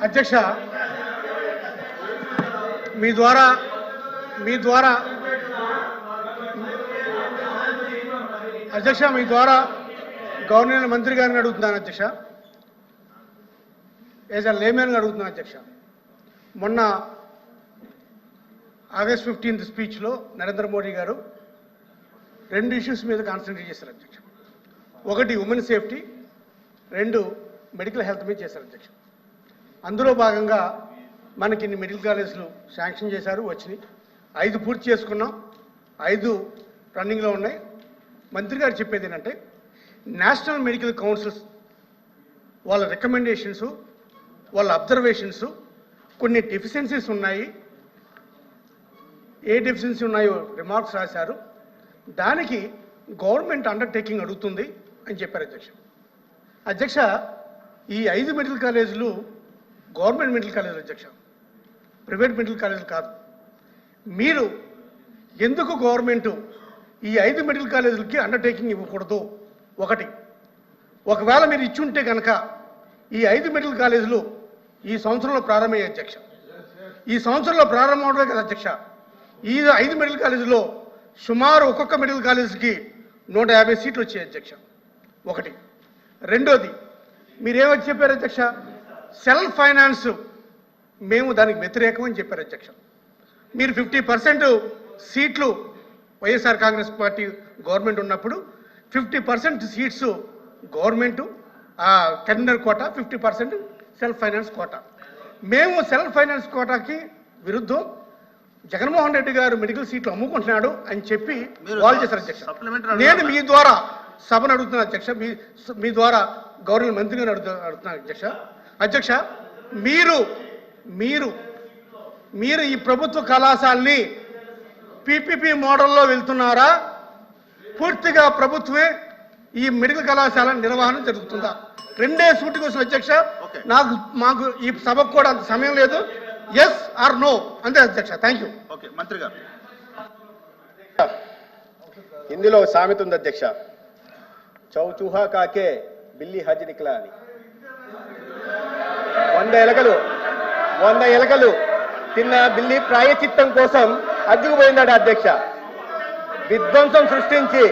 అధ్యక్ష మీ ద్వారా అధ్యక్ష మీ ద్వారా గవర్నర్ మంత్రి గారిని అడుగుతున్నాను అధ్యక్ష. యాజ్ అ లేమెన్ అడుగుతున్నాను అధ్యక్ష. మొన్న ఆగస్ట్ 15th స్పీచ్లో నరేంద్ర మోడీ గారు 2 ఇష్యూస్ మీద కాన్సన్ట్రేట్ చేశారు అధ్యక్ష. ఒకటి ఉమెన్ సేఫ్టీ, 2 మెడికల్ హెల్త్ మీద చేశారు అధ్యక్ష. అందులో భాగంగా మనకి ఇన్ని మెడికల్ కాలేజీలు శాంక్షన్ చేశారు, వచ్చినాయి. 5 పూర్తి చేసుకున్నాం, 5 రన్నింగ్లో ఉన్నాయి. మంత్రి గారు చెప్పేది ఏంటంటే నేషనల్ మెడికల్ కౌన్సిల్స్ వాళ్ళ రికమెండేషన్స్, వాళ్ళ అబ్జర్వేషన్స్, కొన్ని డెఫిషియన్సీస్ ఉన్నాయి, ఏ డెఫిషియన్సీ ఉన్నాయో రిమార్క్స్ రాశారు. దానికి గవర్నమెంట్ అండర్టేకింగ్ అడుగుతుంది అని చెప్పారు అధ్యక్ష. అధ్యక్ష ఈ 5 మెడికల్ కాలేజీలు గవర్నమెంట్ మెడికల్ కాలేజీలు అధ్యక్ష, ప్రైవేట్ మెడికల్ కాలేజీలు కాదు. మీరు ఎందుకు గవర్నమెంటు ఈ 5 మెడికల్ కాలేజీలకి అండర్టేకింగ్ ఇవ్వకూడదు? ఒకవేళ మీరు ఇచ్చుంటే కనుక ఈ 5 మెడికల్ కాలేజీలు ఈ సంవత్సరంలో ప్రారంభమయ్యే అధ్యక్ష. ఈ సంవత్సరంలో ప్రారంభం అవడమే కదా అధ్యక్ష. ఈ 5 మెడికల్ కాలేజీలో సుమారు ఒక్కొక్క మెడికల్ కాలేజీకి 150 సీట్లు వచ్చాయి అధ్యక్ష. ఒకటి. రెండోది, మీరేమని చెప్పారు అధ్యక్ష? సెల్ఫ్ ఫైనాన్స్ మేము దానికి వ్యతిరేకం అని చెప్పారు అధ్యక్ష. మీరు 50% సీట్లు వైఎస్ఆర్ కాంగ్రెస్ పార్టీ గవర్నమెంట్ ఉన్నప్పుడు 50% seats government tender quota, 50% self finance quota. మేము సెల్ఫ్ ఫైనాన్స్ కోటాకి విరుద్ధం. జగన్మోహన్ రెడ్డి గారు మెడికల్ సీట్లు అమ్ముకుంటున్నాడు అని చెప్పి వాళ్ళు చేశారు అధ్యక్ష. నేను మీ ద్వారా సభను అడుగుతున్నాను అధ్యక్ష, మీ ద్వారా గవర్నర్ మంత్రి గారు అడుగుతున్నాను అధ్యక్ష. అధ్యక్ష మీరు ఈ ప్రభుత్వ కళాశాలని పీపీపీ మోడల్లో వెళ్తున్నారా? పూర్తిగా ప్రభుత్వమే ఈ మెడికల్ కళాశాల నిర్వహణ జరుగుతుందా? 2 సూటి కోసం అధ్యక్ష. మాకు ఈ సభకు కూడా అంత సమయం లేదు. ఎస్ ఆర్ నో అంతే అధ్యక్ష. Thank you. ఓకే మంత్రి గారు. హిందీలో సామెత ఉంది అధ్యక్ష, చౌచూహా కాకే బిల్లి హజ్ నికలా అని. 100 ఎలకలు తిన్న బిల్లి ప్రాయచిత్తం కోసం హజ్జుకు పోయిందట అధ్యక్ష. విధ్వంసం సృష్టించి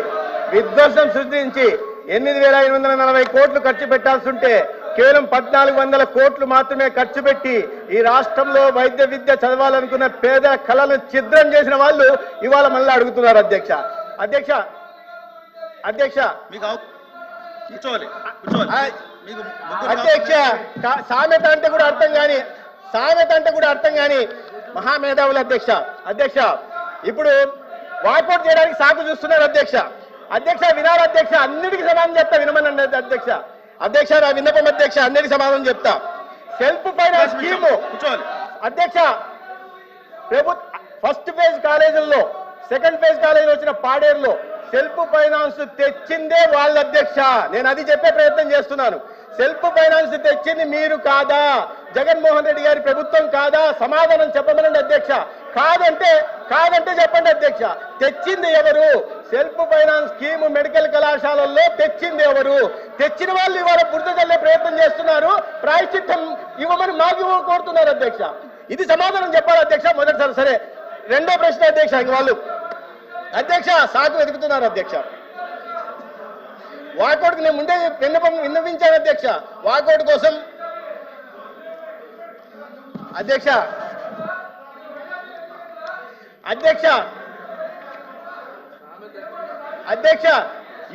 8,840 కోట్లు ఖర్చు పెట్టాల్సి ఉంటే కేవలం 1,400 కోట్లు మాత్రమే ఖర్చు పెట్టి ఈ రాష్ట్రంలో వైద్య విద్య చదవాలనుకున్న పేదల కళలను ఛిద్రం చేసిన వాళ్ళు ఇవాళ మళ్ళీ అడుగుతున్నారు అధ్యక్ష. అధ్యక్ష సామెత అంటే కూడా అర్థం కాని మహామేధావులు అధ్యక్ష ఇప్పుడు వాకౌట్ చేయడానికి సాకు చూస్తున్నారు అధ్యక్ష వినాలి అధ్యక్ష. అన్నిటికీ సమాధానం చెప్తా, వినమనండి అధ్యక్ష. నా విన్నపం అధ్యక్ష, అన్నిటికీ సమాధానం చెప్తా. సెల్ఫ్ ఫైనాన్స్ స్కీము అధ్యక్ష, ఫస్ట్ ఫేజ్ కాలేజీల్లో, సెకండ్ ఫేజ్ కాలేజీలో వచ్చిన పాడేరులో సెల్ఫ్ ఫైనాన్స్ తెచ్చిందే వాళ్ళ అధ్యక్ష. నేను అది చెప్పే ప్రయత్నం చేస్తున్నాను. సెల్ఫ్ ఫైనాన్స్ తెచ్చింది మీరు కాదా? జగన్మోహన్ రెడ్డి గారి ప్రభుత్వం కాదా? సమాధానం చెప్పమనండి అధ్యక్ష. కాదంటే చెప్పండి అధ్యక్ష. తెచ్చింది ఎవరు? సెల్ఫ్ ఫైనాన్స్ స్కీమ్ మెడికల్ కళాశాలల్లో తెచ్చింది ఎవరు? తెచ్చిన వాళ్ళు ఇవాళ బురద చల్లే ప్రయత్నం చేస్తున్నారు. ప్రాయశ్చిత్తం ఇవ్వమని మాకు కోరుతున్నారు అధ్యక్ష. ఇది సమాధానం చెప్పాలి అధ్యక్ష మొదటిసారి. సరే, రెండో ప్రశ్న అధ్యక్ష. వాళ్ళు అధ్యక్ష సాకు వెతుకుతున్నారు అధ్యక్ష. వాకౌట్కి నేను ముందే విన్నవించాను అధ్యక్ష. వాకౌట్ కోసం అధ్యక్ష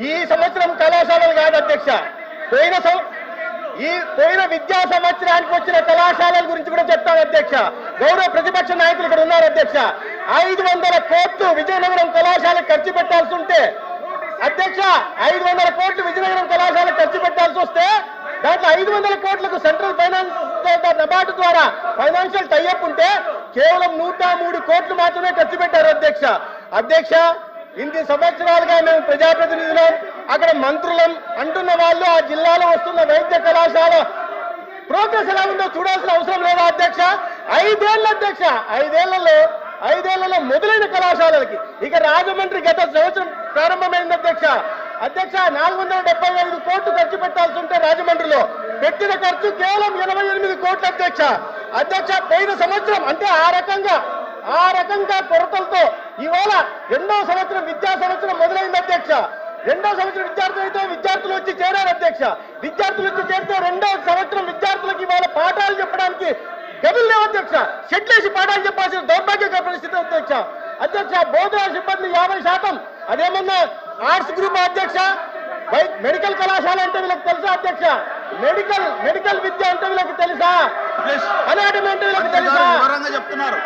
ఈ సంవత్సరం కళాశాలలు కాదు అధ్యక్ష, పోయిన విద్యా సంవత్సరానికి వచ్చిన కళాశాలల గురించి కూడా చెప్తాను అధ్యక్ష. గౌరవ ప్రతిపక్ష నాయకులు ఇక్కడ ఉన్నారు అధ్యక్ష. 500 కోట్లు విజయనగరం కళాశాలకు ఖర్చు పెట్టాల్సి ఉంటే అధ్యక్ష, 500 కోట్లు విజయనగరం కళాశాలకు ఖర్చు పెట్టాల్సి వస్తే దాంట్లో 500 కోట్లకు సెంట్రల్ ఫైనాన్స్ నబార్డు ద్వారా ఫైనాన్షియల్ టైఅప్ ఉంటే కేవలం 103 కోట్లు మాత్రమే ఖర్చు పెట్టారు అధ్యక్ష. ఇన్ని సంవత్సరాలుగా మేము ప్రజాప్రతినిధులం, అక్కడ మంత్రులం అంటున్న వాళ్ళు ఆ జిల్లాలో వస్తున్న వైద్య కళాశాల ప్రోగ్రెస్ ఎలా ఉందో చూడాల్సిన అవసరం లేదా అధ్యక్ష? 5 ఏళ్ళు అధ్యక్ష, 5 ఏళ్లలో మొదలైన కళాశాలలకి ఇక రాజమండ్రి గత సంవత్సరం ప్రారంభమైంది అధ్యక్ష. అధ్యక్ష 475 కోట్లు ఖర్చు పెట్టాల్సి ఉంటే రాజమండ్రిలో పెట్టిన ఖర్చు కేవలం 88 కోట్లు అధ్యక్ష. అధ్యక్ష పోయిన సంవత్సరం అంటే ఆ రకంగా కొరతలతో ఇవాళ రెండో సంవత్సరం విద్యా సంవత్సరం మొదలైంది అధ్యక్ష. రెండో సంవత్సరం విద్యార్థులు వచ్చి చేరారు అధ్యక్ష. విద్యార్థులు వచ్చి చేరితే రెండో సంవత్సరం విద్యార్థులకు ఇవాళ పాఠాలు చెప్పడానికి గదులు లేవు అధ్యక్ష. షెడ్లేసి పాఠాలు చెప్పాల్సిన దౌర్భాగ్యకర పరిస్థితి అధ్యక్ష. అధ్యక్ష బోధన సిబ్బంది 50%. అదేమన్నా ఆర్ట్స్ గ్రూప్ అధ్యక్ష. మెడికల్ కళాశాల అంటే వీళ్ళకి తెలుసా అధ్యక్ష? మెడికల్ విద్య అంటే వీళ్ళకి తెలుసా? అనాటమీ అంటే వీళ్ళకి తెలుసా? చెప్తున్నారు.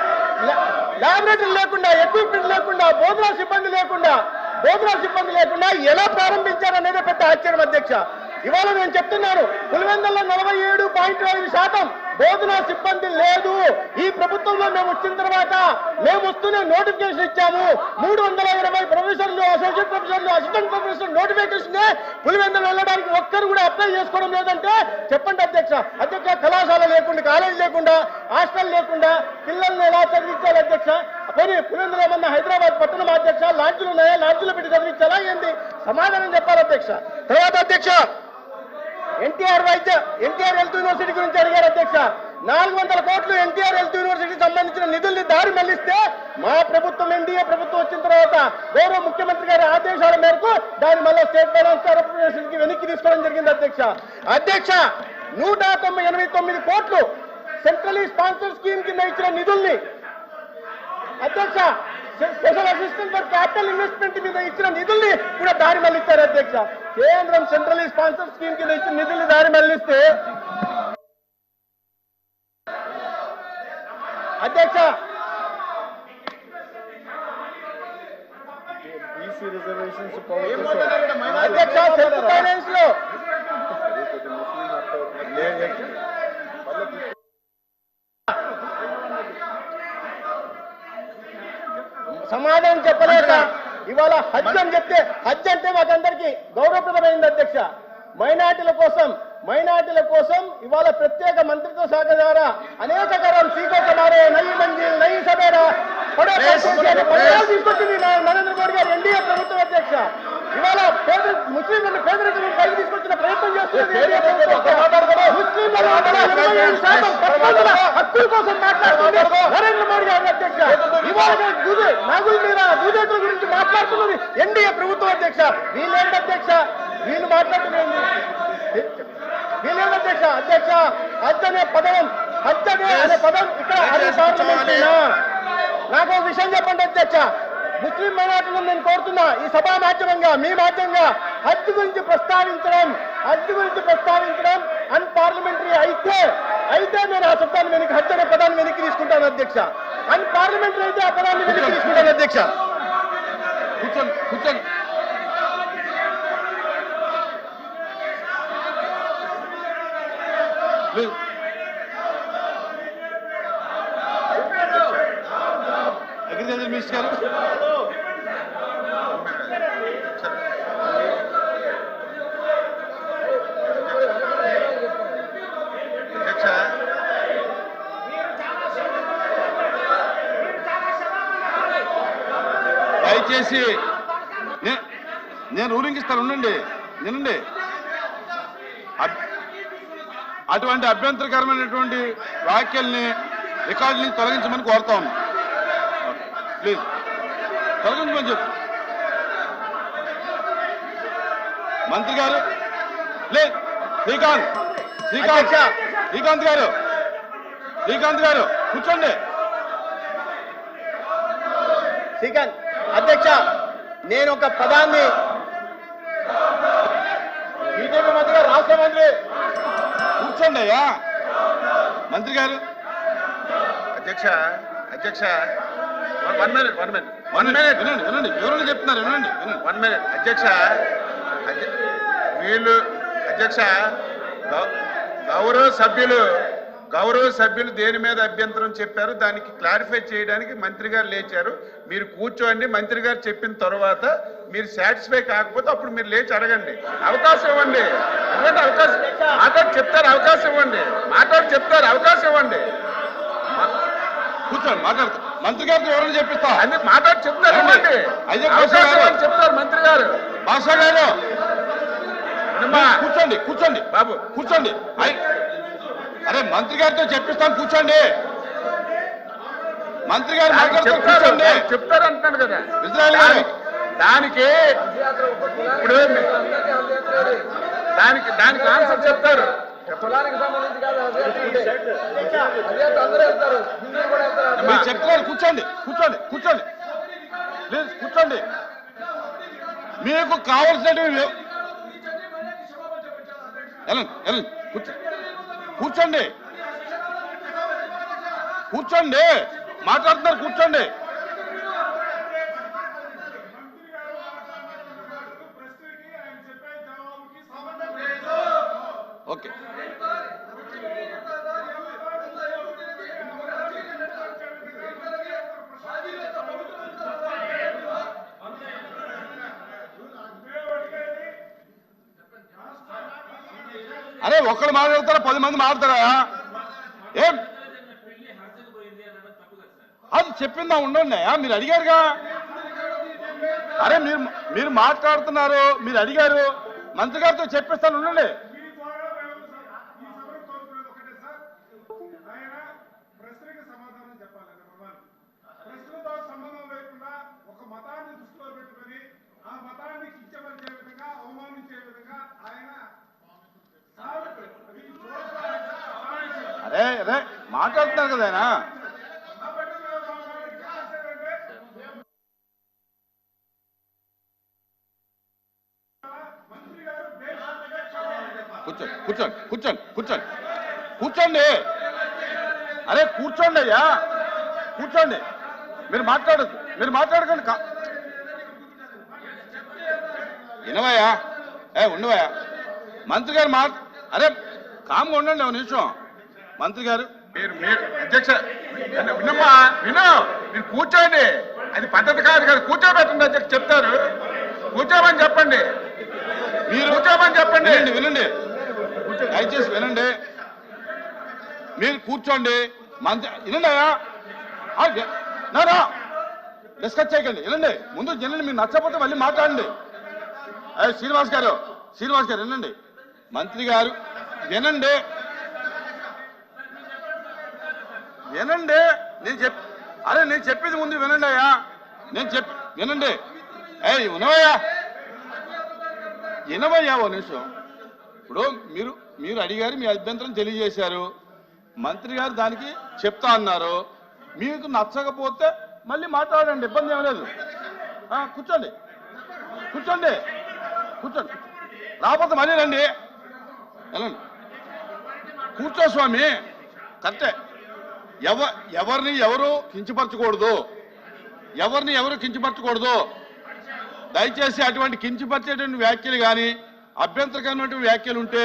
ల్యాబొరేటరీ లేకుండా, ఎక్విప్మెంట్ లేకుండా, బోధనా సిబ్బంది లేకుండా ఎలా ప్రారంభించారనేది పెద్ద ఆశ్చర్యం అధ్యక్ష. ఇవాళ నేను చెప్తున్నాను, పులివెందుల్లో 47.5% బోధనా సిబ్బంది లేదు. ఈ ప్రభుత్వంలో మేము వచ్చిన తర్వాత మేము వస్తూనే నోటిఫికేషన్ ఇచ్చాము. 320 ప్రొఫెసర్లు, అసోసియేట్ ప్రొఫెసర్లు, అసిస్టెంట్ ప్రొఫెసర్ నోటిఫికేషన్ పులివెందులు వెళ్ళడానికి ఒక్కరు కూడా అప్లై చేసుకోవడం లేదంటే చెప్పండి అధ్యక్ష. కళాశాల లేకుండా, కాలేజీ లేకుండా, హాస్టల్ లేకుండా పిల్లల్ని ఎలా చదివించాలి అధ్యక్ష? పోనీ పులివెందులు ఏమన్నా హైదరాబాద్ పట్టణం అధ్యక్ష? లాడ్జీలు ఉన్నాయా? లాడ్జీలో పెట్టి చదివించాలా ఏంది? సమాధానం చెప్పాలి అధ్యక్ష. తర్వాత అధ్యక్ష ఎన్టీఆర్ హెల్త్ యూనివర్సిటీ గురించి అడిగారు అధ్యక్ష. 400 కోట్లు ఎన్టీఆర్ హెల్త్ యూనివర్సిటీకి సంబంధించిన నిధుల్ని దారి మళ్లిస్తే మా ప్రభుత్వం, ఎన్డీఏ ప్రభుత్వం వచ్చిన తర్వాత గౌరవ ముఖ్యమంత్రి గారి ఆదేశాల మేరకు దాన్ని మళ్ళీ స్టేట్ ఫైనాన్స్ కార్పొరేషన్ కి వెనక్కి తీసుకోవడం జరిగింది అధ్యక్ష. 189 కోట్లు సెంట్రలీ స్పాన్సర్ స్కీమ్ కింద ఇచ్చిన నిధుల్ని అధ్యక్ష special assistant for capital investment మీద ఇచ్చిన నిధుల్ని కూడా దారి మళ్లిస్తారు అధ్యక్ష. కేంద్రం సెంట్రల్ స్పాన్సర్ స్కీమ్ కింద ఇచ్చిన నిధుల్ని దారి మళ్లిస్తే అధ్యక్ష సెల్ఫ్ ఫైనాన్స్ లో సమాధానం చెప్పలేక ఇవాళ హజ్ అని చెప్తే హజ్ అంటే మాకందరికీ గౌరవప్రదమైంది అధ్యక్ష. మైనార్టీల కోసం ఇవాళ ప్రత్యేక మంత్రిత్వ శాఖ ద్వారా అనేక కరం సీకో కమారే నయి మంజిల్ నయి సబేరా తీసుకొచ్చింది నరేంద్ర మోడీ గారు ఎన్డీఏ ప్రభుత్వం అధ్యక్ష. ఇవాళ ముస్లింలను పేదరికం పైకి తీసుకొచ్చిన ప్రయత్నం చేస్తున్నారు. ముస్లింల హక్కుల కోసం మాట్లాడుతుంది నరేంద్ర మోడీ గారు అధ్యక్ష. ఇవాళ నాగుల మీద భూదేతుల గురించి మాట్లాడుతున్నది ఎన్డీఏ ప్రభుత్వం అధ్యక్ష. వీళ్ళేంటి అధ్యక్ష? వీళ్ళు మాట్లాడుతున్నది వీళ్ళేంటి అధ్యక్ష? హజ్ అనే పదం ఇక్కడ పార్లమెంట్. నాకు ఒక విషయం చెప్పండి అధ్యక్ష. ముస్లిం మైనార్టీలను నేను కోరుతున్నా, ఈ సభా మాధ్యమంగా, మీ మాధ్యమంగా హజ్ గురించి ప్రస్తావించడం అన్పార్లమెంటరీ అయితే నేను ఆ శబ్దాన్ని వెనక్కి, హజ్ అనే పదాన్ని వెనక్కి తీసుకుంటాను అధ్యక్ష. అన్పార్లమెంటరీ అయితే ఆ పదాన్ని వెనక్కి తీసుకుంటాను అధ్యక్ష. కూర్చోండి. అగ్రికల్చర్ మినిస్టర్ గారు దయచేసి నేను రూలింగ్ ఇస్తాను, వినండి. అటువంటి అభ్యంతరకరమైనటువంటి వ్యాఖ్యల్ని రికార్డు నుంచి తొలగించమని కోరుతా ఉన్నాం. ప్లీజ్ తొలగించమని చెప్పు మంత్రి గారు. లేదు శ్రీకాంత్ గారు కూర్చోండి. శ్రీకాంత్ అధ్యక్ష, నేను ఒక పదాన్ని బీజేపీ మంత్రి గారు, రాష్ట్ర మంత్రి కూర్చోండి అయ్యా. మంత్రి గారు. అధ్యక్ష వినండి ఎవరైనా చెప్తున్నారు, వినండి. 1 minute అధ్యక్ష. వీళ్ళు అధ్యక్ష గౌరవ సభ్యులు దేని మీద అభ్యంతరం చెప్పారు దానికి క్లారిఫై చేయడానికి మంత్రి గారు లేచారు. మీరు కూర్చోండి, మంత్రి గారు చెప్పిన తర్వాత మీరు సాటిస్ఫై కాకపోతే అప్పుడు మీరు లేచి అడగండి. అవకాశం ఇవ్వండి. మాట్లాడి చెప్తారు, అవకాశం ఇవ్వండి. కూర్చోండి, మాట్లాడతారు. మంత్రి గారితో ఎవరైనా చెప్పిస్తా అన్ని మాట్లాడి చెప్తారు, చెప్తారు మంత్రి గారు. భాషా గారు వినమ్మా. కూర్చోండి కూర్చోండి బాబు కూర్చోండి అరే మంత్రి గారితో చెప్పిస్తాను కూర్చోండి. మంత్రి గారు మాట్లాడుతూ కూర్చోండి. చెప్తారు అంటున్నాడు కదా ఇజ్రాయెల్ గారు దానికి ఇప్పుడు దానికి ఆన్సర్ చెప్తారు. మీరు చెప్తున్నారు కూర్చోండి కూర్చోండి కూర్చోండి ప్లీజ్ కూర్చోండి. మీకు కావాల్సినవి కూర్చోండి కూర్చోండి మాట్లాడుతున్నారు కూర్చోండి. ఓకే అరే ఒక్కడు మాట్లాడతారా 10 మంది మాట్లాడతారా? ఏం అది చెప్పిందా ఉండండి. మీరు అడిగారుగా. అరే మీరు మాట్లాడుతున్నారు, మీరు అడిగారు, మంత్రి గారితో చెప్పిస్తాను ఉండండి. అరే అరే మాట్లాడుతున్నారు కదా ఆయన. కూర్చోండి కూర్చోండి కూర్చోండి కూర్చోండి కూర్చోండి. అరే కూర్చోండి అయ్యా కూర్చోండి. మీరు మాట్లాడకండి. వినవయ్యా ఉండవయ్యా మంత్రి గారు అరే కామ్గా ఉండండి ఒక నిమిషం. మంత్రి గారు మీరు అధ్యక్ష వినమ్మా మీరు కూర్చోండి. అది పద్ధతి కాదు కదా. కూర్చోబెట్టండి అధ్యక్ష చెప్తారు. కూర్చోమని చెప్పండి. మీరు కూర్చోమని చెప్పండి. వినండి దయచేసి వినండి. మీరు కూర్చోండి. మంత్రి వినండి అయ్యా నా డిస్కస్ చేయకండి. వినండి ముందు వినండి. మీరు నచ్చకపోతే మళ్ళీ మాట్లాడండి. శ్రీనివాస్ గారు వినండి. మంత్రి గారు వినండి. నేను చెప్పింది ముందు వినండి అయ్యా. వినండి. వినవయ్యా ఓ నిమిషం. ఇప్పుడు మీరు అడిగారు, మీ అభ్యంతరం తెలియజేశారు. మంత్రి గారు దానికి చెప్తా అన్నారు. మీకు నచ్చకపోతే మళ్ళీ మాట్లాడండి, ఇబ్బంది ఏం లేదు. కూర్చోండి రాకపోతే మళ్ళీ రండి. వెళ్ళండి కూర్చో స్వామి. కరెక్టే. ఎవరిని ఎవరు కించపరచకూడదు. దయచేసి అటువంటి కించపరిచేటువంటి వ్యాఖ్యలు కానీ అభ్యంతరకరమైనటువంటి వ్యాఖ్యలు ఉంటే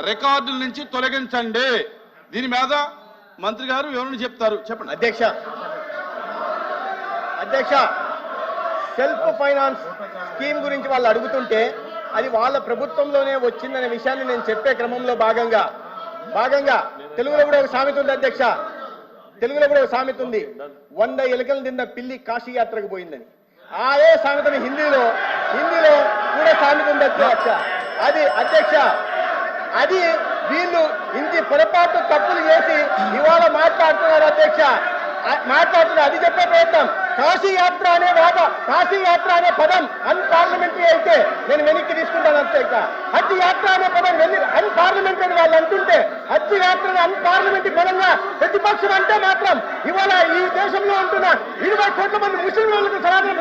రికార్డుల నుంచి తొలగించండి. దీని మీద మంత్రి గారు వివరణ చెప్తారు. చెప్పండి. అధ్యక్ష సెల్ఫ్ ఫైనాన్స్ స్కీమ్ గురించి వాళ్ళు అడుగుతుంటే అది వాళ్ళ ప్రభుత్వంలోనే వచ్చిందనే విషయాన్ని నేను చెప్పే క్రమంలో భాగంగా తెలుగులో కూడా ఒక సామెత ఉంది అధ్యక్ష. 100 ఎలుకలు తిన్న పిల్లి కాశీ యాత్రకు పోయిందని. అదే సామెతని హిందీలో కూడా సామెత ఉంది అధ్యక్ష. అది వీళ్ళు ఇంటి పొరపాటు తప్పులు చేసి ఇవాళ మాట్లాడుతున్నారు అధ్యక్ష. అది చెప్పే ప్రయత్నం. కాశీ యాత్ర అనే పదం అన్పార్లమెంటరీ అయితే నేను వెనక్కి తీసుకుంటాను అధ్యక్ష. హజ్ యాత్ర అనే పదం అన్పార్లమెంటరీ వాళ్ళు అంటుంటే హజ్ యాత్ర అన్పార్లమెంటరీ పదంగా ప్రతిపక్షం అంటే మాత్రం ఇవాళ ఈ దేశంలో ఉంటున్న 20 కోట్ల మంది ముస్లిం వాళ్ళకు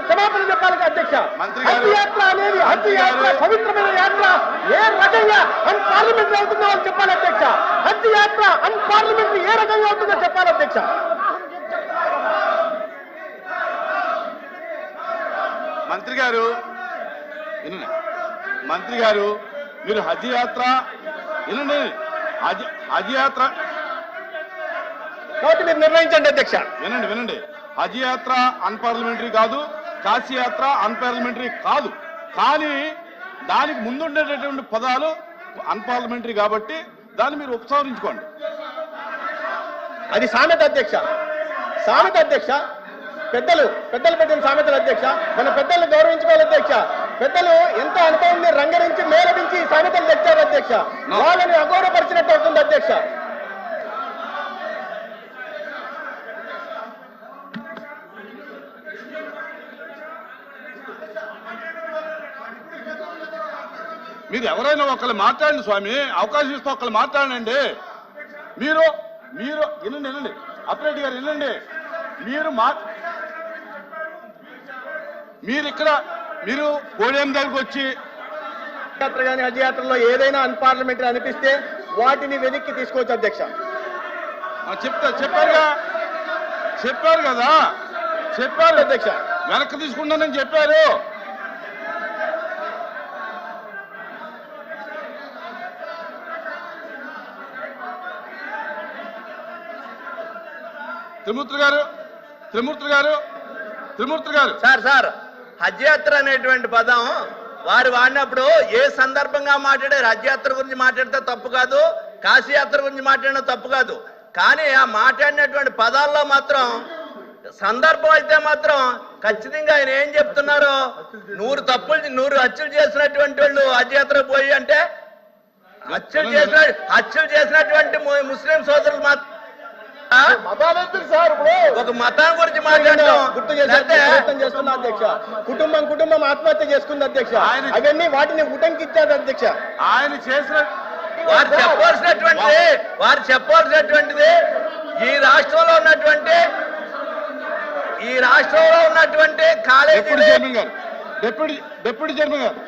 క్షమాపణ చెప్పాలి అధ్యక్ష. హజ్ యాత్ర పవిత్రమైన యాత్ర ఏ రకంగా అన్పార్లమెంటరీ అవుతుందో వాళ్ళు చెప్పాలి అధ్యక్ష. హజ్ యాత్ర అన్పార్లమెంటరీ ఏ రకంగా అవుతుందో చెప్పాలి అధ్యక్ష. మంత్రి గారు మీరు హజ్ యాత్ర కాబట్టి మీరు నిర్ణయించండి అధ్యక్ష. వినండి. హజ్ యాత్ర అన్పార్లమెంటరీ కాదు, కాశీ యాత్ర అన్పార్లమెంటరీ కాదు. కానీ దానికి ముందుండేటటువంటి పదాలు అన్పార్లమెంటరీ కాబట్టి దాన్ని మీరు ఉపసంహరించుకోండి. అది సామెత అధ్యక్ష. పెద్దలు పెట్టిన సామెతలు అధ్యక్ష. మన పెద్దల్ని గౌరవించుకోవాలి అధ్యక్ష. పెద్దలు ఎంతో అనుభవం రంగరించి మేళవించి ఈ సామెతలు తెచ్చారు అధ్యక్ష. వాళ్ళని అగౌరవపరిచినట్టు అవుతుంది అధ్యక్ష. మీరు ఎవరైనా ఒకళ్ళు మాట్లాడండి స్వామి, అవకాశం ఇస్తే ఒకళ్ళు మాట్లాడండి. మీరు మీరు వినండి అప్రెడ్డి గారు వినండి. మీరు ఇక్కడ మీరు పోడియం దగ్గరకు వచ్చి యాత్ర కానీ హజ్ యాత్రలో ఏదైనా అన్పార్లమెంటరీ అనిపిస్తే వాటిని వెనక్కి తీసుకోవచ్చు అధ్యక్ష. చెప్పారు కదా అధ్యక్ష. వెనక్కి తీసుకుంటానని చెప్పారు. త్రిమూర్తి గారు సార్ హజ్ యాత్ర అనేటువంటి పదం వారు వాడినప్పుడు ఏ సందర్భంగా మాట్లాడారు? హజ్ యాత్ర గురించి మాట్లాడితే తప్పు కాదు, కాశీ యాత్ర గురించి మాట్లాడినా తప్పు కాదు. కానీ ఆ మాట్లాడినటువంటి పదాల్లో మాత్రం సందర్భం అయితే మాత్రం ఖచ్చితంగా ఆయన ఏం చెప్తున్నారు? 100 హత్యలు చేసినటువంటి వాళ్ళు హజ్ యాత్ర పోయి అంటే హత్యలు చేసినటువంటి ముస్లిం సోదరులు మాత్రం ఒక మతం గురించి గుర్తు చేస్తున్నా అధ్యక్ష. కుటుంబం ఆత్మహత్య చేసుకుంది అధ్యక్ష. అవన్నీ వాటిని ఉటంకిచ్చారు అధ్యక్ష. ఆయన చేసిన వారు చెప్పవలసినటువంటిది ఈ రాష్ట్రంలో ఉన్నటువంటి కాలేజీ డిప్యూటీ చైర్మన్ గారు